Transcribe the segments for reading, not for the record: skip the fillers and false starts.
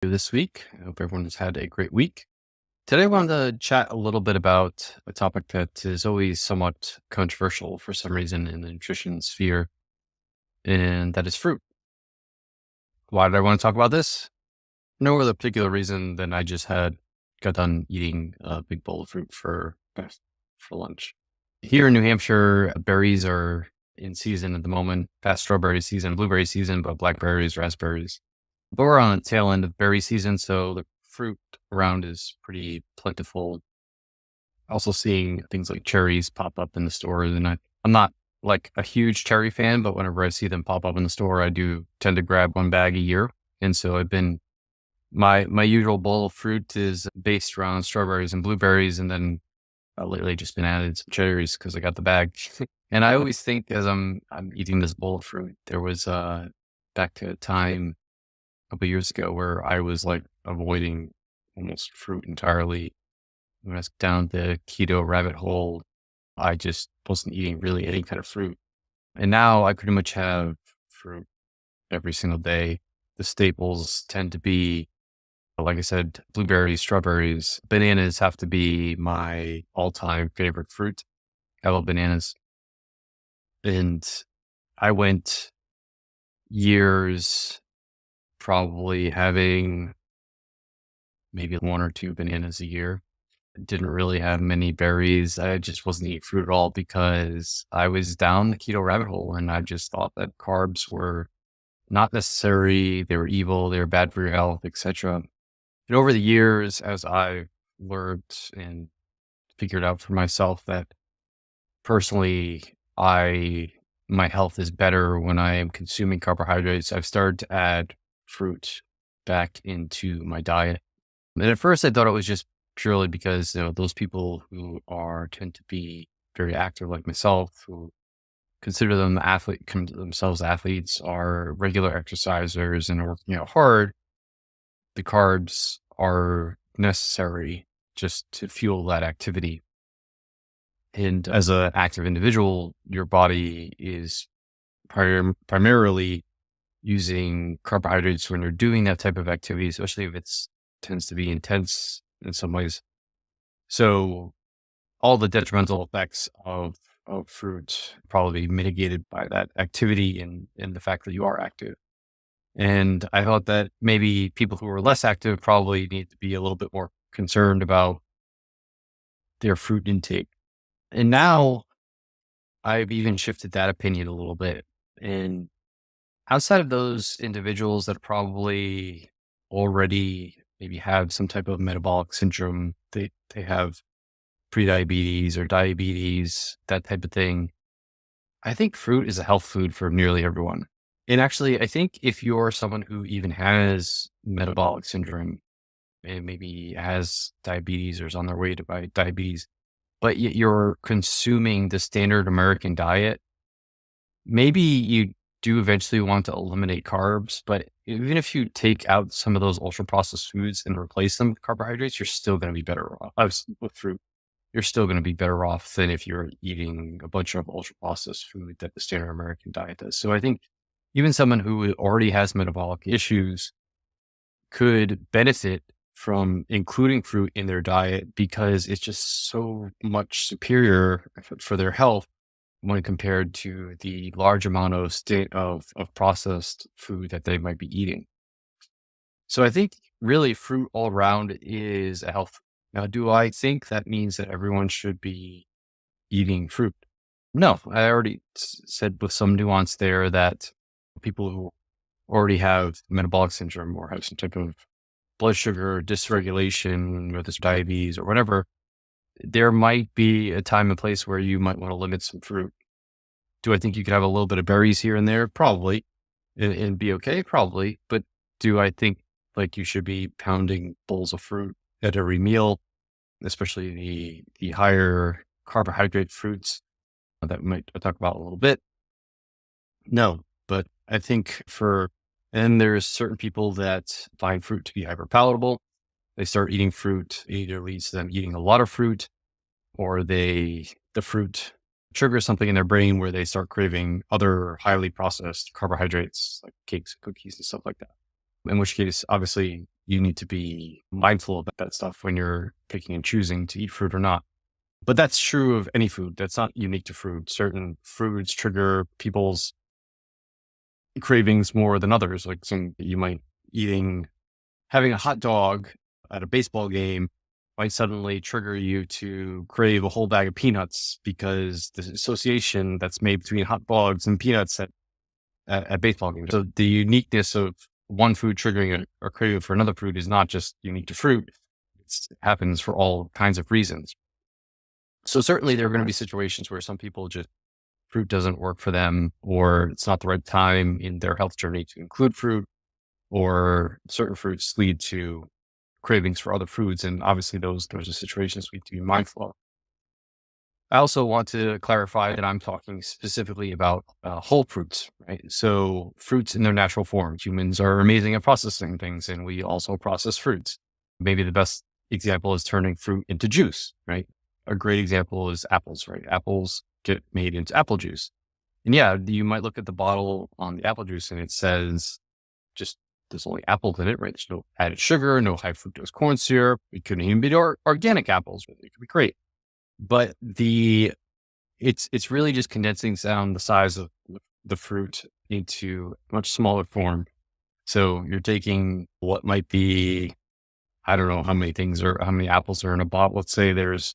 This week. I hope everyone has had a great week. Today, I wanted to chat a little bit about a topic that is always somewhat controversial for some reason in the nutrition sphere, and that is fruit. Why did I want to talk about this? No other particular reason than I just got done eating a big bowl of fruit for lunch. Here in New Hampshire, berries are in season at the moment. Past strawberry season, blueberry season, but blackberries, raspberries. But we're on the tail end of berry season, so the fruit around is pretty plentiful. Also seeing things like cherries pop up in the stores, and I'm not like a huge cherry fan, but whenever I see them pop up in the store, I do tend to grab one bag a year. And so I've been my usual bowl of fruit is based around strawberries and blueberries, and then lately just been added some cherries because I got the bag. And I always think as I'm eating this bowl of fruit, there was back to a time couple years ago where I was like avoiding almost fruit entirely. When I was down the keto rabbit hole, I just wasn't eating really any kind of fruit. And now I pretty much have fruit every single day. The staples tend to be, like I said, blueberries, strawberries, bananas have to be my all-time favorite fruit. I love bananas. And I went years probably having maybe one or two bananas a year. Didn't really have many berries. I just wasn't eating fruit at all because I was down the keto rabbit hole and I just thought that carbs were not necessary. They were evil. They were bad for your health, etc. And over the years, as I've learned and figured out for myself that personally, my health is better when I am consuming carbohydrates, I've started to add fruit back into my diet. And at first I thought it was just purely because, those people who tend to be very active like myself, who consider themselves athletes, are regular exercisers and are working out hard, the carbs are necessary just to fuel that activity. And as an active individual, your body is primarily using carbohydrates when you're doing that type of activity, especially if it's tends to be intense in some ways. So all the detrimental effects of fruit probably mitigated by that activity and the fact that you are active. And I thought that maybe people who are less active probably need to be a little bit more concerned about their fruit intake. And now I've even shifted that opinion a little bit. And outside of those individuals that probably already maybe have some type of metabolic syndrome, they have prediabetes or diabetes, that type of thing. I think fruit is a health food for nearly everyone. And actually, I think if you're someone who even has metabolic syndrome and maybe has diabetes or is on their way to diabetes, but yet you're consuming the standard American diet, maybe you do eventually want to eliminate carbs, but even if you take out some of those ultra processed foods and replace them with carbohydrates, you're still going to be better off with fruit. You're still going to be better off than if you're eating a bunch of ultra processed food that the standard American diet does. So I think even someone who already has metabolic issues could benefit from including fruit in their diet because it's just so much superior for their health when compared to the large amount of of processed food that they might be eating. So I think really fruit all around is a health. Now, do I think that means that everyone should be eating fruit? No, I already said with some nuance there that people who already have metabolic syndrome or have some type of blood sugar dysregulation, whether it's diabetes or whatever, there might be a time and place where you might want to limit some fruit. Do I think you could have a little bit of berries here and there? Probably. And be okay? Probably. But do I think like you should be pounding bowls of fruit at every meal, especially the higher carbohydrate fruits that we might talk about a little bit? No, but I think and there's certain people that find fruit to be hyper palatable. They start eating fruit, it either leads to them eating a lot of fruit or the fruit triggers something in their brain where they start craving other highly processed carbohydrates like cakes, cookies, and stuff like that. In which case, obviously, you need to be mindful about that stuff when you're picking and choosing to eat fruit or not. But that's true of any food. That's not unique to fruit. Certain foods trigger people's cravings more than others. Like some you might eating having a hot dog at a baseball game might suddenly trigger you to crave a whole bag of peanuts because the association that's made between hot dogs and peanuts at baseball games. So the uniqueness of one food triggering a craving for another food is not just unique to fruit. It happens for all kinds of reasons. So certainly there are going to be situations where some people just fruit doesn't work for them, or it's not the right time in their health journey to include fruit, or certain fruits lead to cravings for other foods. And obviously those are situations we have to be mindful of. I also want to clarify that I'm talking specifically about whole fruits, right? So fruits in their natural form. Humans are amazing at processing things, and we also process fruits. Maybe the best example is turning fruit into juice, right? A great example is apples, right? Apples get made into apple juice. And yeah, you might look at the bottle on the apple juice and it says just there's only apples in it, right? There's no added sugar, no high fructose corn syrup. It couldn't even be organic apples. It could be great. But it's really just condensing down the size of the fruit into much smaller form. So you're taking what might be, I don't know how many apples are in a bottle. Let's say there's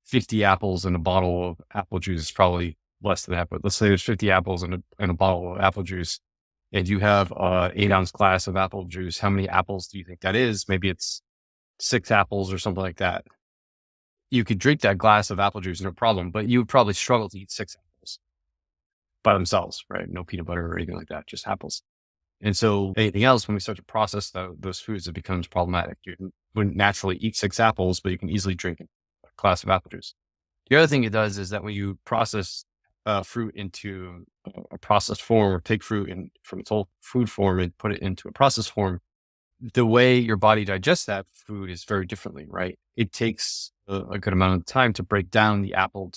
50 apples in a bottle of apple juice. It's probably less than that, but let's say there's 50 apples in a bottle of apple juice, and you have a 8-ounce glass of apple juice. How many apples do you think that is? Maybe it's 6 apples or something like that. You could drink that glass of apple juice, no problem, but you would probably struggle to eat 6 apples by themselves, right? No peanut butter or anything like that, just apples. And so anything else, when we start to process those foods, it becomes problematic. You wouldn't naturally eat 6 apples, but you can easily drink a glass of apple juice. The other thing it does is that when you process fruit into a processed form, or take fruit from its whole food form and put it into a processed form, the way your body digests that food is very differently, right? It takes a good amount of time to break down the apple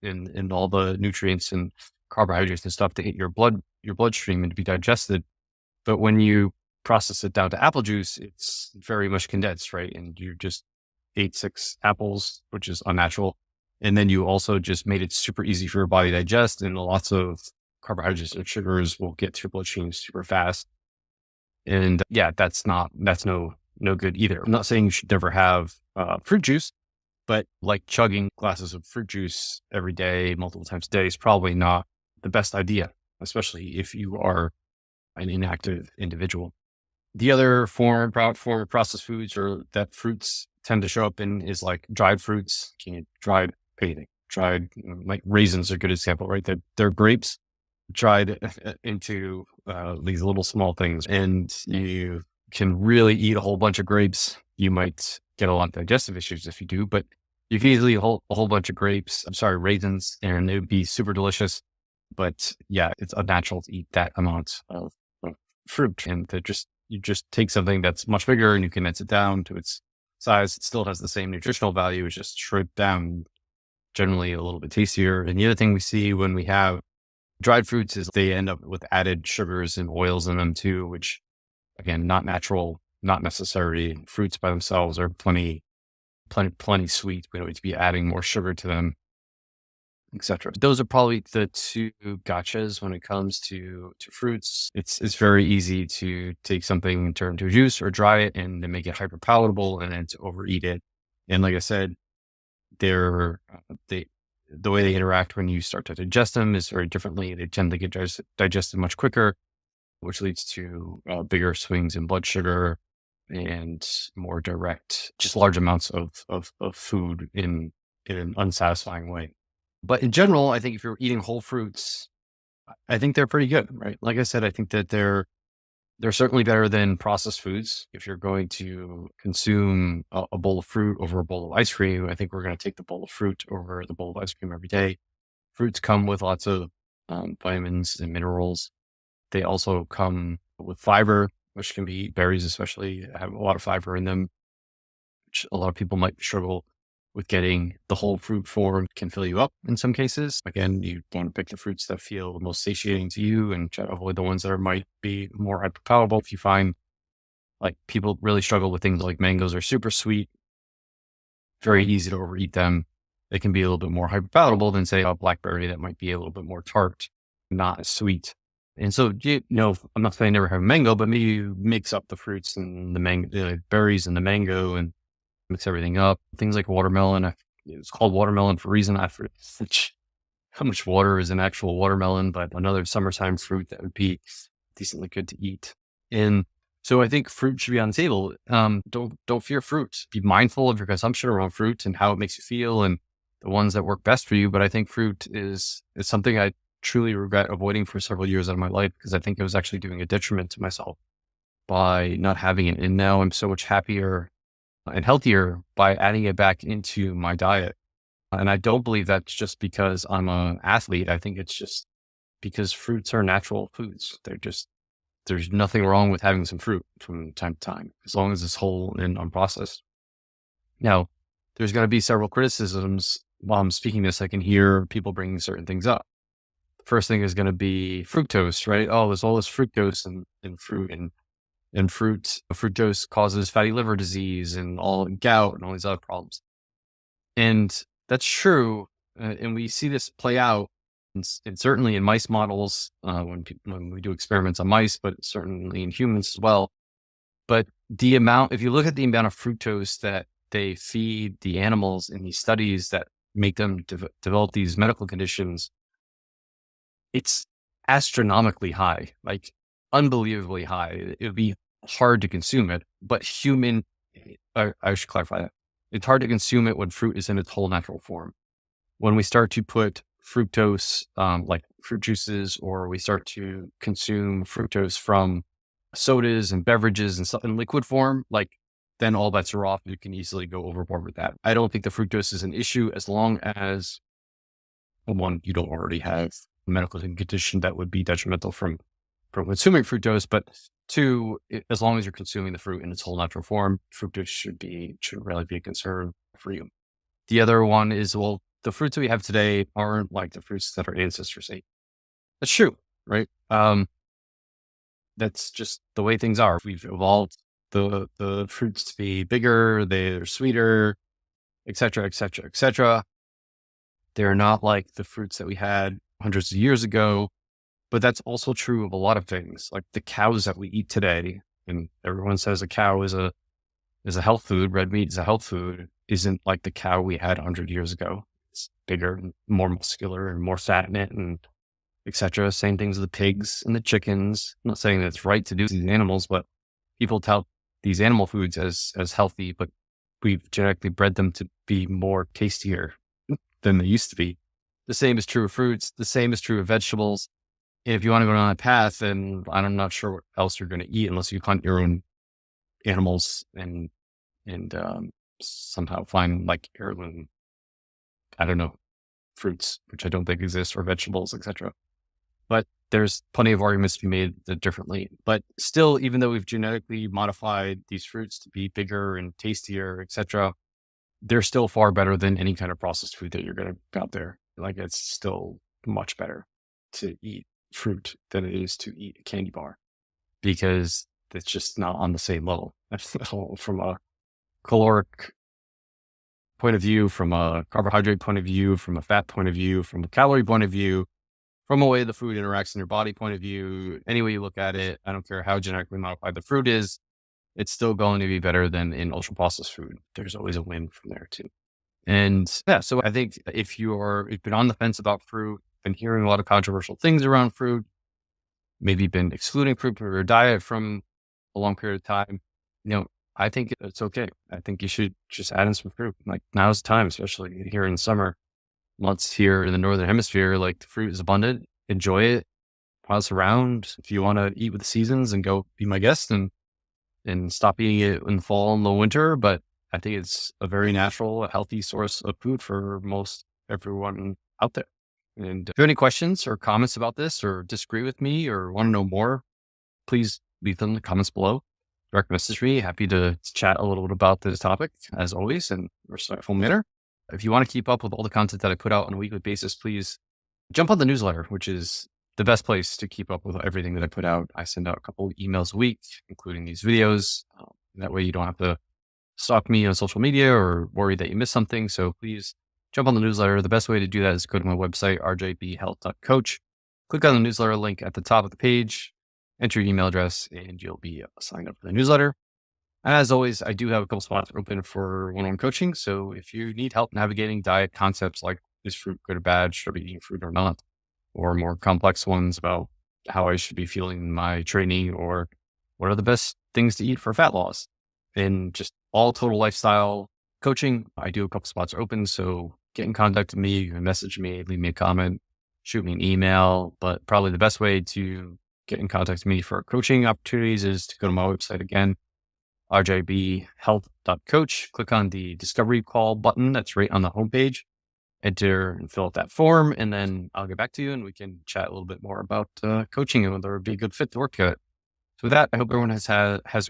and all the nutrients and carbohydrates and stuff to hit your bloodstream and to be digested. But when you process it down to apple juice, it's very much condensed, right? And you just ate 6 apples, which is unnatural. And then you also just made it super easy for your body to digest, and lots of carbohydrates and sugars will get to your bloodstream super fast. And yeah, that's no good either. I'm not saying you should never have fruit juice, but like chugging glasses of fruit juice every day, multiple times a day is probably not the best idea, especially if you are an inactive individual. The other form of processed foods or that fruits tend to show up in is like dried fruits, dried anything, like raisins are a good example, right? They're grapes dried into these little small things, and you can really eat a whole bunch of grapes. You might get a lot of digestive issues if you do, but you can easily eat a whole bunch of raisins, and it would be super delicious. But yeah, it's unnatural to eat that amount of fruit, and you just take something that's much bigger and you condense it down to its size. It still has the same nutritional value. It's just shrimped down, generally a little bit tastier. And the other thing we see when we have dried fruits is they end up with added sugars and oils in them too, which again, not natural, not necessary. Fruits by themselves are plenty sweet. We don't need to be adding more sugar to them, etc. Those are probably the two gotchas when it comes to fruits. It's very easy to take something and turn it into a juice or dry it and then make it hyper palatable and then to overeat it. And like I said, the way they interact when you start to digest them is very differently. They tend to get digested much quicker, which leads to bigger swings in blood sugar and more direct, just large amounts of food in an unsatisfying way. But in general, I think if you're eating whole fruits, I think they're pretty good, right? Like I said, I think that they're certainly better than processed foods. If you're going to consume a bowl of fruit over a bowl of ice cream, I think we're going to take the bowl of fruit over the bowl of ice cream every day. Fruits come with lots of vitamins and minerals. They also come with fiber, which can be berries, especially have a lot of fiber in them, which a lot of people might struggle with getting. The whole fruit form can fill you up in some cases. Again, you want to pick the fruits that feel the most satiating to you and try to avoid the ones that might be more hyperpalatable. If you find Like people really struggle with things like mangoes are super sweet, very easy to overeat them. They can be a little bit more hyperpalatable than say a blackberry that might be a little bit more tart, not as sweet. And so, I'm not saying never have mango, but maybe you mix up the fruits and the mango, the berries and the mango and mix everything up. Things like watermelon. It's called watermelon for a reason. I forget how much water is in actual watermelon, but another summertime fruit that would be decently good to eat. And so I think fruit should be on the table. Don't fear fruit. Be mindful of your consumption around fruit and how it makes you feel and the ones that work best for you. But I think fruit is something I truly regret avoiding for several years out of my life because I think it was actually doing a detriment to myself by not having it. And now I'm so much happier and healthier by adding it back into my diet. And I don't believe that's just because I'm an athlete. I think it's just because fruits are natural foods. There's nothing wrong with having some fruit from time to time, as long as it's whole and unprocessed. Now, there's going to be several criticisms while I'm speaking this. I can hear people bringing certain things up. The first thing is going to be fructose, right? Oh, there's all this fructose in fruit and fructose causes fatty liver disease and all gout and all these other problems. And that's true. And we see this play out and certainly in mice models, when we do experiments on mice, but certainly in humans as well. But if you look at the amount of fructose that they feed the animals in these studies that make them develop these medical conditions, it's astronomically high, like unbelievably high. It would be hard to consume it, but I should clarify that. It's hard to consume it when fruit is in its whole natural form. When we start to put fructose, like fruit juices, or we start to consume fructose from sodas and beverages and stuff in liquid form, then all bets are off. You can easily go overboard with that. I don't think the fructose is an issue as long as, one, you don't already have a medical condition that would be detrimental from consuming fructose, but two, as long as you're consuming the fruit in its whole natural form, fructose shouldn't really be a concern for you. The other one is, well, the fruits that we have today aren't like the fruits that our ancestors ate. That's true, right? That's just the way things are. We've evolved the fruits to be bigger, they're sweeter, et cetera, et cetera, et cetera. They're not like the fruits that we had hundreds of years ago, but that's also true of a lot of things, like the cows that we eat today. And everyone says a cow is a health food. Red meat is a health food. Isn't like the cow we had 100 years ago. It's bigger and more muscular and more fat in it and et cetera. Same things with the pigs and the chickens. I'm not saying that it's right to do these animals, but people tout these animal foods as healthy, but we've genetically bred them to be more tastier than they used to be. The same is true of fruits. The same is true of vegetables. And if you want to go down that path, then I'm not sure what else you're going to eat unless you hunt your own animals and somehow find like heirloom, I don't know, fruits, which I don't think exist, or vegetables, etc. But there's plenty of arguments to be made differently. But still, even though we've genetically modified these fruits to be bigger and tastier, etc., they're still far better than any kind of processed food that you're going to get out there. Like, it's still much better to eat fruit than it is to eat a candy bar, because it's just not on the same level. From a caloric point of view, from a carbohydrate point of view, from a fat point of view, from a calorie point of view, from a way the food interacts in your body point of view, any way you look at it, I don't care how genetically modified the fruit is, it's still going to be better than in ultra processed food. There's always a win from there too. And yeah, so I think if you've been on the fence about fruit, been hearing a lot of controversial things around fruit, maybe been excluding fruit from your diet from a long period of time, I think it's okay. I think you should just add in some fruit. Like, now's the time, especially here in summer months here in the Northern Hemisphere, like, the fruit is abundant. Enjoy it. Pass around. If you want to eat with the seasons, and go be my guest and stop eating it in the fall and the winter. But I think it's a very natural, healthy source of food for most everyone out there. And if you have any questions or comments about this, or disagree with me, or want to know more, please leave them in the comments below. Direct message me. Happy to chat a little bit about this topic, as always, in a respectful manner. If you want to keep up with all the content that I put out on a weekly basis, please jump on the newsletter, which is the best place to keep up with everything that I put out. I send out a couple emails a week, including these videos. That way you don't have to stalk me on social media or worry that you missed something. So please jump on the newsletter. The best way to do that is go to my website, rjbhealth.coach. Click on the newsletter link at the top of the page, enter your email address, and you'll be signed up for the newsletter. And as always, I do have a couple spots open for one-on-one coaching. So if you need help navigating diet concepts like is fruit good or bad, should I be eating fruit or not, or more complex ones about how I should be fueling my training or what are the best things to eat for fat loss and just all total lifestyle coaching, I do a couple spots open. So get in contact with me, you can message me, leave me a comment, shoot me an email. But probably the best way to get in contact with me for coaching opportunities is to go to my website again, rjbhealth.coach. Click on the discovery call button that's right on the homepage. Enter and fill out that form, and then I'll get back to you and we can chat a little bit more about coaching and whether it would be a good fit to work at. So with that, I hope everyone has a great